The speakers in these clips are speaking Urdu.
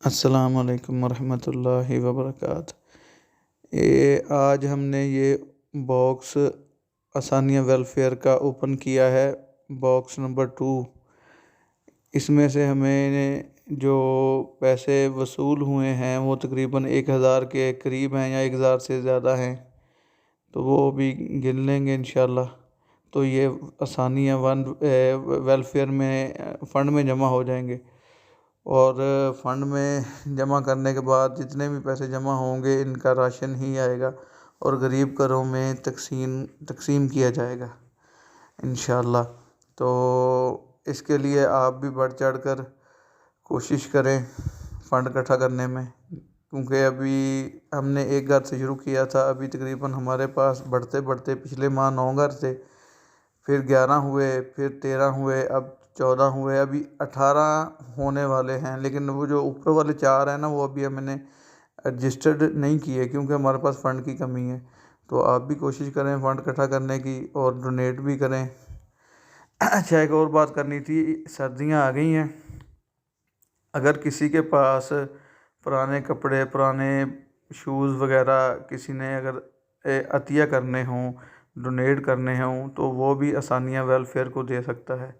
السلام علیکم ورحمۃ اللہ وبرکاتہ۔ آج ہم نے یہ باکس آسانیہ ویلفیئر کا اوپن کیا ہے، باکس نمبر 2۔ اس میں سے ہمیں جو پیسے وصول ہوئے ہیں وہ تقریباً 1000 کے قریب ہیں یا 1000 سے زیادہ ہیں، تو وہ بھی گن لیں گے انشاءاللہ۔ تو یہ آسانیہ ویلفیئر میں فنڈ میں جمع ہو جائیں گے، اور فنڈ میں جمع کرنے کے بعد جتنے بھی پیسے جمع ہوں گے ان کا راشن ہی آئے گا اور غریب گھروں میں تقسیم کیا جائے گا انشاءاللہ۔ تو اس کے لیے آپ بھی بڑھ چڑھ کر کوشش کریں فنڈ اکٹھا کرنے میں، کیونکہ ابھی ہم نے ایک گھر سے شروع کیا تھا، ابھی تقریباً ہمارے پاس بڑھتے بڑھتے پچھلے ماہ 9 گھر تھے، پھر 11 ہوئے، پھر 13 ہوئے، اب 14 ہوئے، ابھی 18 ہونے والے ہیں۔ لیکن وہ جو اوپر والے 4 ہیں نا، وہ ابھی ہم نے رجسٹرڈ نہیں کیے کیونکہ ہمارے پاس فنڈ کی کمی ہے۔ تو آپ بھی کوشش کریں فنڈ اکٹھا کرنے کی اور ڈونیٹ بھی کریں۔ اچھا، ایک اور بات کرنی تھی، سردیاں آ گئی ہیں، اگر کسی کے پاس پرانے کپڑے، پرانے شوز وغیرہ کسی نے اگر عطیہ کرنے ہوں، ڈونیٹ کرنے ہوں، تو وہ بھی آسانیہ ویلفیئر کو دے سکتا ہے،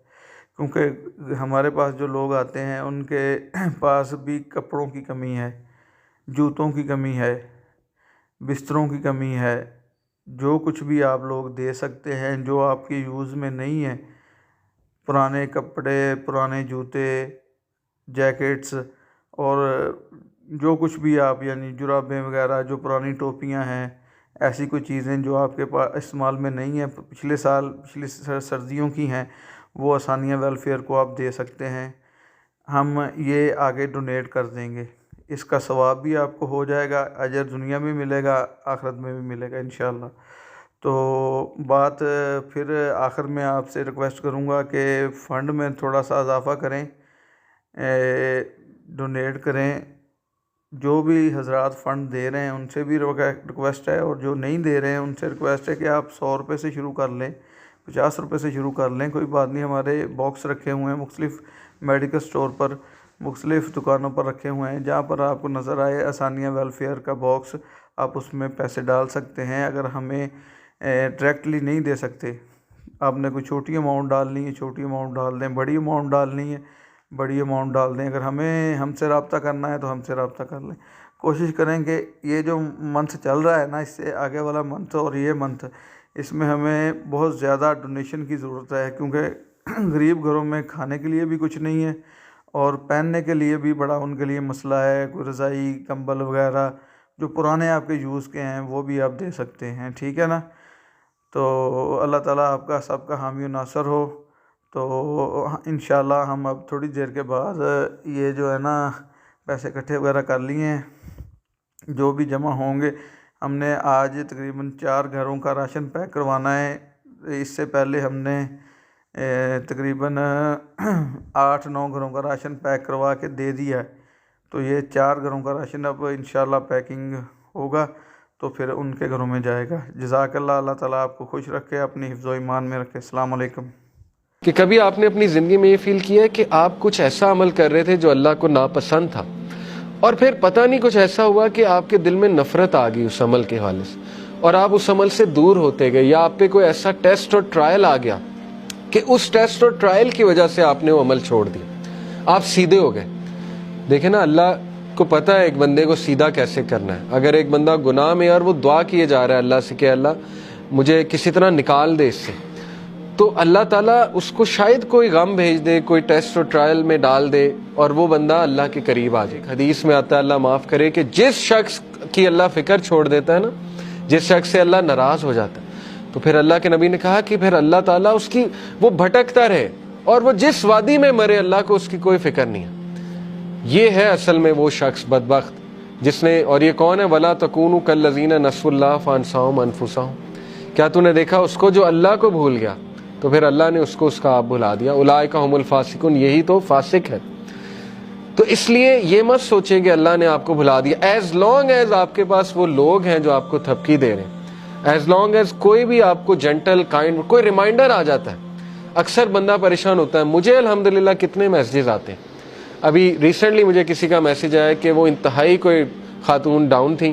کیونکہ ہمارے پاس جو لوگ آتے ہیں ان کے پاس بھی کپڑوں کی کمی ہے، جوتوں کی کمی ہے، بستروں کی کمی ہے۔ جو کچھ بھی آپ لوگ دے سکتے ہیں جو آپ کے یوز میں نہیں ہے، پرانے کپڑے، پرانے جوتے، جیکٹس، اور جو کچھ بھی آپ یعنی جرابیں وغیرہ، جو پرانی ٹوپیاں ہیں، ایسی کوئی چیزیں جو آپ کے پاس استعمال میں نہیں ہیں، پچھلے سردیوں کی ہیں، وہ آسانیہ ویلفیئر کو آپ دے سکتے ہیں۔ ہم یہ آگے ڈونیٹ کر دیں گے، اس کا ثواب بھی آپ کو ہو جائے گا، اجر دنیا میں ملے گا، آخرت میں بھی ملے گا انشاءاللہ۔ تو بات پھر آخر میں آپ سے ریکویسٹ کروں گا کہ فنڈ میں تھوڑا سا اضافہ کریں، ڈونیٹ کریں۔ جو بھی حضرات فنڈ دے رہے ہیں ان سے بھی ریکویسٹ ہے، اور جو نہیں دے رہے ہیں ان سے ریکویسٹ ہے کہ آپ 100 روپے سے شروع کر لیں، 50 روپے سے شروع کر لیں، کوئی بات نہیں۔ ہمارے باکس رکھے ہوئے ہیں مختلف میڈیکل سٹور پر، مختلف دکانوں پر رکھے ہوئے ہیں، جہاں پر آپ کو نظر آئے آسانیہ ویلفیئر کا باکس، آپ اس میں پیسے ڈال سکتے ہیں۔ اگر ہمیں ڈائریکٹلی نہیں دے سکتے، آپ نے کوئی چھوٹی اماؤنٹ ڈالنی ہے چھوٹی اماؤنٹ ڈال دیں، بڑی اماؤنٹ ڈالنی ہے بڑی اماؤنٹ ڈال دیں۔ اگر ہم سے رابطہ کرنا ہے تو ہم سے رابطہ کر لیں۔ کوشش کریں کہ یہ جو منتھ چل رہا ہے نا، اس سے آگے والا منتھ اور یہ منتھ، اس میں ہمیں بہت زیادہ ڈونیشن کی ضرورت ہے، کیونکہ غریب گھروں میں کھانے کے لیے بھی کچھ نہیں ہے اور پہننے کے لیے بھی بڑا ان کے لیے مسئلہ ہے۔ کوئی رضائی، کمبل وغیرہ جو پرانے آپ کے یوز کے ہیں وہ بھی آپ دے سکتے ہیں، ٹھیک ہے نا؟ تو اللہ تعالیٰ آپ کا سب کا حامی و ناصر ہو۔ تو انشاءاللہ ہم اب تھوڑی دیر کے بعد یہ جو ہے نا پیسے اکٹھے وغیرہ کر لیے ہیں، جو بھی جمع ہوں گے، ہم نے آج تقریباً 4 گھروں کا راشن پیک کروانا ہے۔ اس سے پہلے ہم نے تقریباً 8-9 گھروں کا راشن پیک کروا کے دے دیا ہے، تو یہ 4 گھروں کا راشن اب انشاءاللہ پیکنگ ہوگا تو پھر ان کے گھروں میں جائے گا۔ جزاک اللہ، اللہ تعالیٰ آپ کو خوش رکھے، اپنی حفظ و ایمان میں رکھے۔ السلام علیکم۔ کہ کبھی آپ نے اپنی زندگی میں یہ فیل کیا ہے کہ آپ کچھ ایسا عمل کر رہے تھے جو اللہ کو ناپسند تھا، اور پھر پتہ نہیں کچھ ایسا ہوا کہ آپ کے دل میں نفرت آ گئی اس عمل کے حوالے سے، اور آپ اس عمل سے دور ہوتے گئے، یا آپ پہ کوئی ایسا ٹیسٹ اور ٹرائل آ گیا کہ اس ٹیسٹ اور ٹرائل کی وجہ سے آپ نے وہ عمل چھوڑ دیا، آپ سیدھے ہو گئے؟ دیکھیں نا، اللہ کو پتہ ہے ایک بندے کو سیدھا کیسے کرنا ہے۔ اگر ایک بندہ گناہ میں اور وہ دعا کیے جا رہا ہے اللہ سے کہ اللہ مجھے کسی طرح نکال دے اس سے، تو اللہ تعالیٰ اس کو شاید کوئی غم بھیج دے، کوئی ٹیسٹ اور ٹرائل میں ڈال دے، اور وہ بندہ اللہ کے قریب آ جائے۔ حدیث میں آتا ہے، اللہ معاف کرے، کہ جس شخص کی اللہ فکر چھوڑ دیتا ہے نا، جس شخص سے اللہ ناراض ہو جاتا ہے، تو پھر اللہ کے نبی نے کہا کہ پھر اللہ تعالیٰ اس کی وہ بھٹکتا رہے، اور وہ جس وادی میں مرے اللہ کو اس کی کوئی فکر نہیں ہے۔ یہ ہے اصل میں وہ شخص بدبخت جس نے، اور یہ کون ہے؟ وَلَا تَكُونُوا كَالَّذِينَ نَسُوا اللَّهَ فَأَنسَاهُمْ أَنفُسَهُمْ۔ کیا تو نے دیکھا اس کو جو اللہ کو بھول گیا تو پھر اللہ نے اس کو اس کا آپ بھلا دیا۔ اولئک هم الفاسقون، یہی تو فاسق ہے۔ تو اس لیے یہ مت سوچیں کہ اللہ نے آپ کو بھلا دیا، ایز لانگ ایز آپ کے پاس وہ لوگ ہیں جو آپ کو تھپکی دے رہے ہیں، ایز لانگ ایز کوئی بھی آپ کو جنٹل کائنڈ کوئی ریمائنڈر آ جاتا ہے۔ اکثر بندہ پریشان ہوتا ہے، مجھے الحمدللہ کتنے میسیجز آتے ہیں، ابھی ریسنٹلی مجھے کسی کا میسج آیا کہ وہ انتہائی کوئی خاتون ڈاؤن تھیں،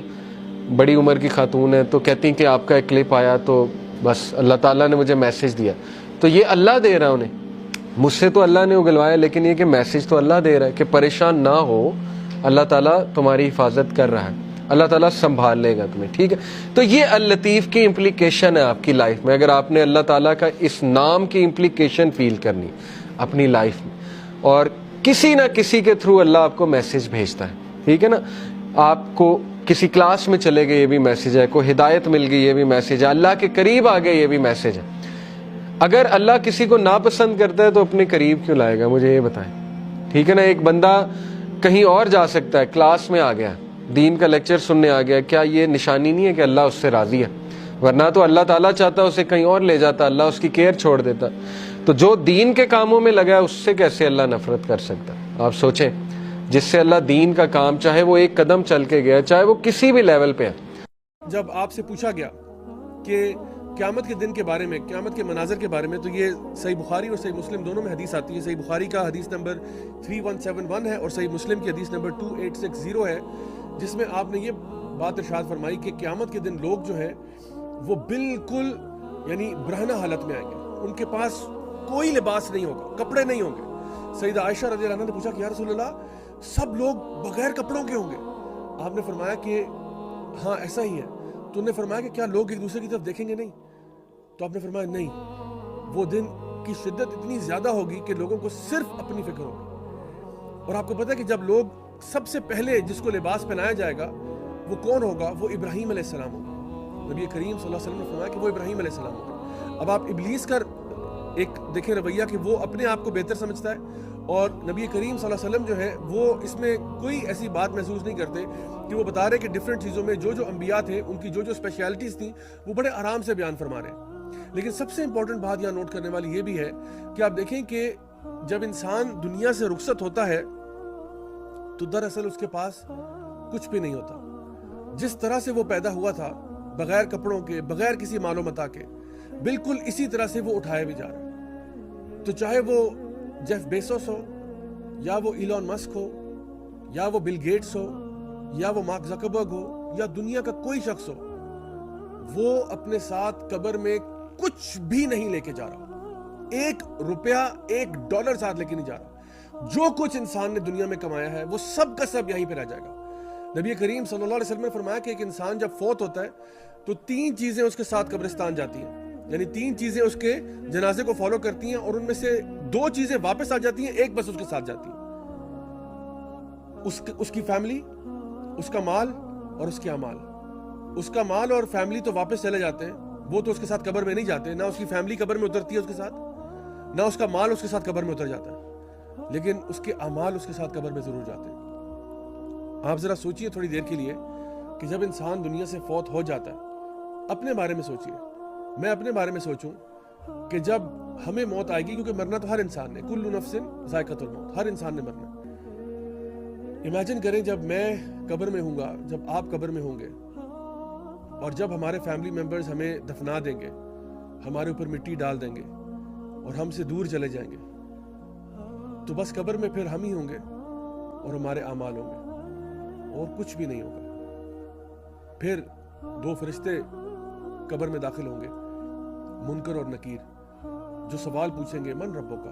بڑی عمر کی خاتون ہے، تو کہتی ہیں کہ آپ کا ایک کلپ آیا تو بس اللہ تعالیٰ نے مجھے میسج دیا. تو یہ اللہ دے رہا ہے انہیں، مجھ سے تو اللہ نے اگلوایا، لیکن یہ کہ میسج تو اللہ دے رہا ہے کہ پریشان نہ ہو، اللہ تعالیٰ تمہاری حفاظت کر رہا ہے، اللہ تعالیٰ سنبھال لے گا تمہیں. ٹھیک ہے، تو یہ اللطیف کی امپلیکیشن ہے آپ کی لائف میں. اگر آپ نے اللہ تعالیٰ کا اس نام کی امپلیکیشن فیل کرنی اپنی لائف میں، اور کسی نہ کسی کے تھرو اللہ آپ کو میسج بھیجتا ہے. ٹھیک ہے نا، آپ کو کسی کلاس میں چلے گئے یہ بھی میسج ہے، کوئی ہدایت مل گئی یہ بھی میسج ہے، اللہ کے قریب آ گئے یہ بھی میسج ہے. اگر اللہ کسی کو ناپسند کرتا ہے تو اپنے قریب کیوں لائے گا، مجھے یہ بتائیں. ٹھیک ہے نا، ایک بندہ کہیں اور جا سکتا ہے، کلاس میں آ گیا، دین کا لیکچر سننے آ گیا، کیا یہ نشانی نہیں ہے کہ اللہ اس سے راضی ہے؟ ورنہ تو اللہ تعالیٰ چاہتا اسے کہیں اور لے جاتا، اللہ اس کی کیئر چھوڑ دیتا. تو جو دین کے کاموں میں لگا ہے اس سے کیسے اللہ نفرت کر سکتا؟ آپ سوچیں، جس سے اللہ دین کا کام، چاہے وہ ایک قدم چل کے گیا، چاہے وہ کسی بھی لیول پہ ہے. جب آپ سے پوچھا گیا کہ قیامت کے دن کے بارے میں، قیامت کے مناظر کے بارے میں، تو یہ صحیح بخاری اور صحیح مسلم دونوں میں حدیث آتی ہے. صحیح بخاری کا حدیث نمبر 3171 ہے اور صحیح مسلم کی حدیث نمبر 2860 ہے، جس میں آپ نے یہ بات ارشاد فرمائی کہ قیامت کے دن لوگ جو ہیں وہ بالکل یعنی برہنہ حالت میں آئیں گے، ان کے پاس کوئی لباس نہیں ہوگا، کپڑے نہیں ہوں گے. سیدہ عائشہ رضی اللہ عنہ نے پوچھا کہ یا رسول اللہ، سب لوگ بغیر کپڑوں کے ہوں گے؟ آپ نے فرمایا کہ ہاں ایسا ہی ہے. تو انہوں نے فرمایا کہ کیا لوگ ایک دوسرے کی طرف دیکھیں گے نہیں؟ تو آپ نے فرمایا نہیں، وہ دن کی شدت اتنی زیادہ ہوگی کہ لوگوں کو صرف اپنی فکر ہوگی. اور آپ کو پتہ ہے کہ جب لوگ سب سے پہلے جس کو لباس پہنایا جائے گا وہ کون ہوگا؟ وہ ابراہیم علیہ السلام ہوگا. نبی کریم صلی اللہ علیہ وسلم نے فرمایا کہ وہ ابراہیم علیہ السلام ہوگا. اب آپ ابلیس کا ایک دیکھیں رویہ کہ وہ اپنے آپ کو بہتر سمجھتا ہے، اور نبی کریم صلی اللہ علیہ وسلم جو ہے وہ اس میں کوئی ایسی بات محسوس نہیں کرتے کہ وہ بتا رہے کہ ڈیفرنٹ چیزوں میں جو انبیاء تھے ان کی جو اسپیشلٹیز تھیں وہ بڑے آرام سے بیان فرما رہے ہیں. لیکن سب سے امپورٹنٹ بات یہاں نوٹ کرنے والی یہ بھی ہے کہ آپ دیکھیں کہ جب انسان دنیا سے رخصت ہوتا ہے تو دراصل اس کے پاس کچھ بھی نہیں ہوتا. جس طرح سے وہ پیدا ہوا تھا، بغیر کپڑوں کے، بغیر کسی مال و متاع کے، بالکل اسی طرح سے وہ اٹھایا بھی جا رہا ہے. تو چاہے وہ جیف بیسوس ہو، یا وہ ایلون مسک ہو، یا وہ بل گیٹس ہو، یا وہ مارک زکربرگ ہو، یا دنیا کا کوئی شخص ہو، وہ اپنے ساتھ قبر میں کچھ بھی نہیں لے کے جا رہا. ایک روپیہ، ایک ڈالر ساتھ لے کے نہیں جا رہا. جو کچھ انسان نے دنیا میں کمایا ہے وہ سب کا سب یہیں پہ رہ جائے گا. نبی کریم صلی اللہ علیہ وسلم نے فرمایا کہ ایک انسان جب فوت ہوتا ہے تو 3 چیزیں اس کے ساتھ قبرستان جاتی ہیں، یعنی 3 چیزیں اس کے جنازے کو فالو کرتی ہیں، اور ان میں سے 2 چیزیں واپس آ جاتی ہیں، ایک بس اس کے ساتھ جاتی ہے. اس کی فیملی، اس کا مال اور اس کے اعمال. اس کا مال اور فیملی تو واپس چلے جاتے ہیں، وہ تو اس کے ساتھ قبر میں نہیں جاتے. نہ اس کی فیملی قبر میں اترتی ہے اس کے ساتھ، نہ اس کا مال اس کے ساتھ قبر میں اتر جاتا ہے، لیکن اس کے اعمال اس کے ساتھ قبر میں ضرور جاتے ہیں. آپ ذرا سوچئے تھوڑی دیر کے لیے کہ جب انسان دنیا سے فوت ہو جاتا ہے، اپنے بارے میں سوچئے، میں اپنے بارے میں سوچوں کہ جب ہمیں موت آئے گی، کیونکہ مرنا تو ہر انسان نے، کل نفس ذائقۃ الموت، ہر انسان نے مرنا. امیجن کریں جب میں قبر میں ہوں گا، جب آپ قبر میں ہوں گے، اور جب ہمارے فیملی ممبرز ہمیں دفنا دیں گے، ہمارے اوپر مٹی ڈال دیں گے اور ہم سے دور چلے جائیں گے، تو بس قبر میں پھر ہم ہی ہوں گے اور ہمارے اعمال ہوں گے اور کچھ بھی نہیں ہوگا. پھر 2 فرشتے قبر میں داخل ہوں گے، منکر اور نکیر، جو سوال پوچھیں گے، من ربوں کا،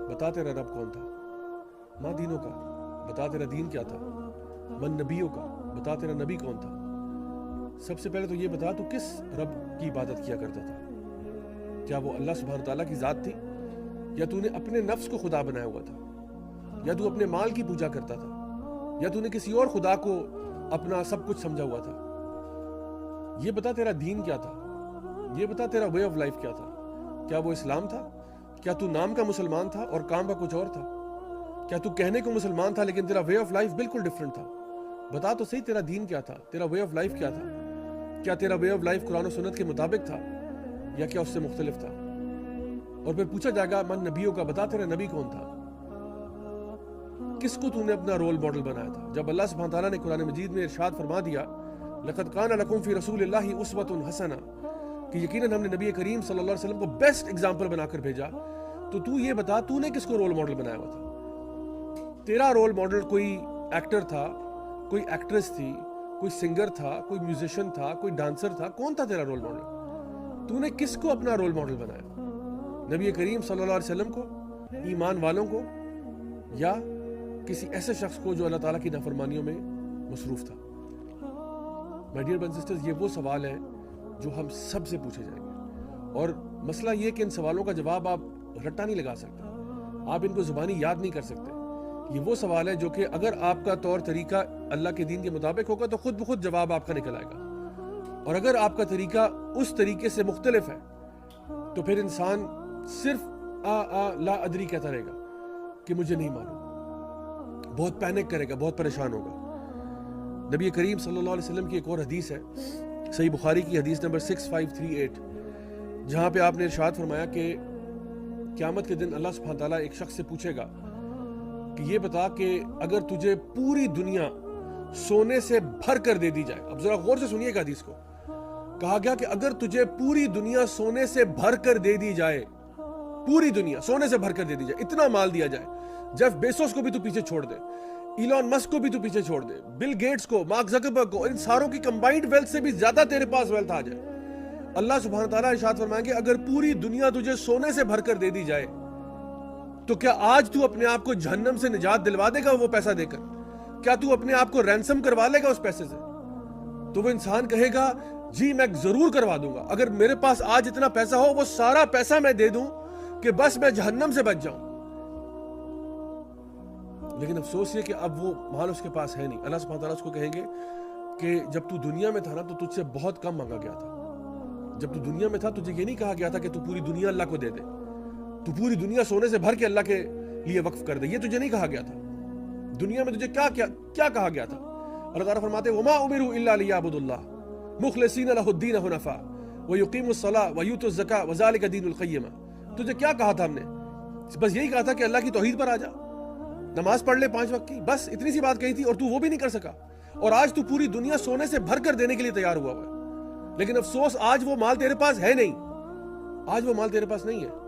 بتا تیرا رب کون تھا؟ ماں دینوں کا، بتا تیرا دین کیا تھا؟ من نبیوں کا، بتا تیرا نبی کون تھا؟ سب سے پہلے تو یہ بتا تو کس رب کی عبادت کیا کرتا تھا؟ کیا وہ اللہ سبحانہ تعالیٰ کی ذات تھی، یا تو نے اپنے نفس کو خدا بنایا ہوا تھا، یا تو اپنے مال کی پوجا کرتا تھا، یا تو نے کسی اور خدا کو اپنا سب کچھ سمجھا ہوا تھا؟ یہ بتا تیرا دین کیا تھا، یہ بتا تیرا وے آف لائف کیا تھا. کیا وہ اسلام تھا؟ کیا تو نام کا مسلمان تھا اور کام کا کچھ اور تھا؟ کیا تو کہنے کو مسلمان تھا لیکن تیرا وے آف لائف بالکل ڈیفرنٹ تھا؟ بتا تو صحیح تیرا دین کیا تھا، تیرا وے آف لائف کیا تھا؟ کیا تیرا وے آف لائف قرآن و سنت کے مطابق تھا یا کیا اس سے مختلف تھا؟ اور پھر پوچھا جائے گا من نبیوں کا، بتا تیرا نبی کون تھا، کس کو تو نے اپنا رول ماڈل بنایا تھا؟ جب اللہ سبحانہ تعالیٰ نے قرآن مجید میں ارشاد فرما دیا لقد کان لکم فی رسول اللہ اسوۃ حسنہ، کہ یقیناً ہم نے نبی کریم صلی اللہ علیہ وسلم کو بیسٹ ایگزامپل بنا کر بھیجا، تو تو یہ بتا تو نے کس کو رول ماڈل بنایا ہوا تھا؟ تیرا رول ماڈل کوئی ایکٹر تھا, کوئی ایکٹریس تھی, کوئی سنگر تھا, کوئی میوزیشین تھا, کوئی ڈانسر تھا, کون تھا تیرا رول ماڈل؟ تو نے کس کو اپنا رول ماڈل بنایا؟ نبی کریم صلی اللہ علیہ وسلم کو, ایمان والوں کو, یا کسی ایسے شخص کو جو اللہ تعالیٰ کی نافرمانیوں میں مصروف تھا؟ My dear brothers and sisters, یہ وہ سوال ہیں جو ہم سب سے پوچھے جائیں گے, اور مسئلہ یہ کہ ان سوالوں کا جواب آپ رٹا نہیں لگا سکتے, آپ ان کو زبانی یاد نہیں کر سکتے. یہ وہ سوال ہے جو کہ اگر آپ کا طور طریقہ اللہ کے دین کے مطابق ہوگا تو خود بخود جواب آپ کا نکل آئے گا, اور اگر آپ کا طریقہ اس طریقے سے مختلف ہے تو پھر انسان صرف لا ادری کہتا رہے گا کہ مجھے نہیں معلوم, بہت پینک کرے گا, بہت پریشان ہوگا. نبی کریم صلی اللہ علیہ وسلم کی ایک اور حدیث ہے, صحیح بخاری کی حدیث نمبر 6538, جہاں پہ آپ نے ارشاد فرمایا کہ قیامت کے دن اللہ سبحانہ تعالیٰ ایک شخص سے پوچھے گا کہ یہ بتا کہ اگر تجھے پوری دنیا سونے سے بھر کر دے دی جائے. اب ذرا غور سے سنیے گا حدیث کو. کہا گیا کہ اگر تجھے پوری دنیا سونے سے بھر کر دے دی جائے, پوری دنیا سونے سے بھر کر دے دی جائے, اتنا مال دیا جائے, جیف بیسوس کو بھی تو پیچھے چھوڑ دے, ایلون مسک کو بھی تو پیچھے چھوڑ دے, بل گیٹس کو, مارک زکربرگ کو, ان ساروں کی کمبائنڈ ویلتھ سے بھی زیادہ تیرے پاس ویلتھ آ جائے, اللہ سبحانہ تعالیٰ ارشاد فرمائیں کہ اگر پوری دنیا تجھے سونے سے بھر کر دے دی جائے تو کیا آج تو اپنے آپ کو جہنم سے نجات دلوا دے گا وہ پیسہ دے کر؟ کیا تو اپنے آپ کو رینسم کروا لے گا اس پیسے سے؟ تو وہ انسان کہے گا جی میں ضرور کروا دوں گا, اگر میرے پاس آج اتنا پیسہ ہو وہ سارا پیسہ میں دے دوں کہ بس میں جہنم سے بچ جاؤں. لیکن افسوس یہ کہ اب وہ مال اس کے پاس ہے نہیں. اللہ سبحانہ تعالیٰ اس کو کہیں گے کہ جب تو دنیا میں تھا نا تو تجھ سے بہت کم مانگا گیا تھا. جب تو دنیا میں تھا تجھے یہ نہیں کہا گیا تھا کہ تو پوری دنیا اللہ کو دے دے, تو پوری دنیا سونے سے بھر کے اللہ کے لیے وقف کر دے, یہ تجھے نہیں کہا گیا تھا. دنیا میں تجھے کیا کہا گیا تھا؟ اللہ تعالیٰ فرماتے وما امروا الا ليعبدوا الله مخلصین له الدین حنفاء ويقیموا الصلاة ويؤتوا الزکاة وذلك دین القیمہ. تجھے کیا کہا تھا ہم نے؟ بس یہی کہا تھا کہ اللہ کی توحید پر آ جا, نماز پڑھ لے 5 وقت کی, بس اتنی سی بات کہی تھی, اور تو وہ بھی نہیں کر سکا, اور آج تو پوری دنیا سونے سے بھر کر دینے کے لیے تیار ہوا ہے. لیکن افسوس آج وہ مال تیرے پاس ہے نہیں, آج وہ مال تیرے پاس نہیں ہے.